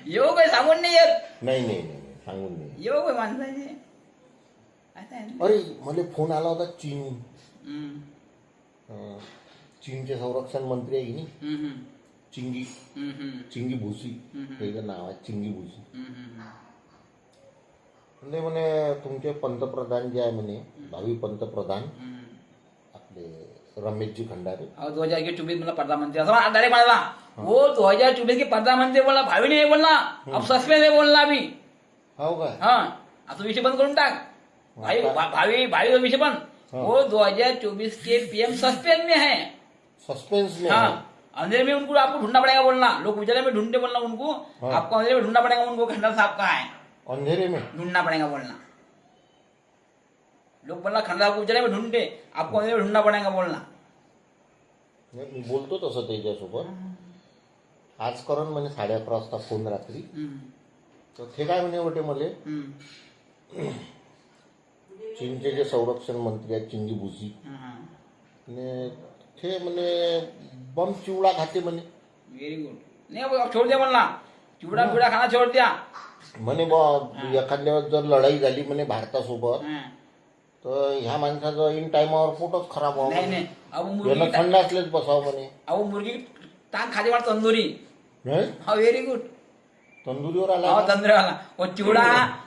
येऊ काही सांगून नाही येत. नाही नाही नाही नाही, सांगून नाही. येऊ काही माणसाचे आता आहे ना. अरे मला फोन आला होता चीन हम्म, चीनचे संरक्षण मंत्री आहे की नाही हम्म, हम्म, चिंगी हम्म, चिंगी भुसी त्याचं नाव आहे चिंगी भुसी. हम्म. म्हणजे म्हणे तुमचे पंतप्रधान जे आहे म्हणे भावी पंतप्रधान आपले रमेशजी खंडारे. और 2024 मतलब प्रधानमंत्री ऐसा डायरेक्ट बोला वो 2024 के प्रधानमंत्री बोला भावी नहीं बोलना अब सस्पेंस है बोलना अभी. हो काय हाँ अब तो विषय बंद करून टाक. भाई भावी भावी विषय बंद. वो 2024 के पीएम सस्पेंस में है. सस्पेंस में हाँ है. अंधेरे में उनको आपको ढूंढना पड़ेगा बोलना. लोग उजाले में ढूंढते बोलना उनको. आपको अंधेरे में ढूंढना पड़ेगा उनको खंडर साहब कहाँ है अंधेरे में ढूंढना पड़ेगा बोलना. लोग बोलना खंडर साहब को उजाले में ढूंढते आपको अंधेरे में ढूंढना पड़ेगा बोलना. मी बोलतो तसं त्याच्यासोबत. आज करण म्हणे 11:30 वाजता फोन रात्री. तर ते काय म्हणे वाटे मले चीनचे जे संरक्षण मंत्री आहेत चिंगी भुसी ने ते म्हणे बम चिवडा खाते म्हणे. Very good. नहीं अब छोड़ दिया बोलना. चिवड़ा पिवड़ा खाना छोड़ दिया. म्हणे बा एखाद्या वेळेस जर लढाई झाली म्हणे भारतासोबत तर ह्या माणसाचं इन टाइमावर पोटच खराब व्हावं. नहीं नहीं अब वो याला मुर्गी थंड असलेच बसावं म्हणे. अब वो मुर्गी टांग खाते वाला तंदूरी. नाही हाँ वेरी गुड. तंदुरीवर आला हाँ का? तंदूरी वाला वो चिवड़ा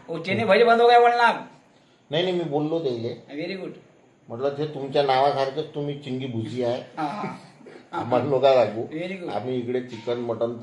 वो चने भजे बंद हो गए बोलना. नाही नाही मी बोललो त्याले वेरी गुड. म्हटलं ते तुमच्या नावासारखंच तुम्ही चिंगी भुसी आहे हाँ हाँ आम्हाला नका लागू. Very good. आम्ही इकडे चिकन मटन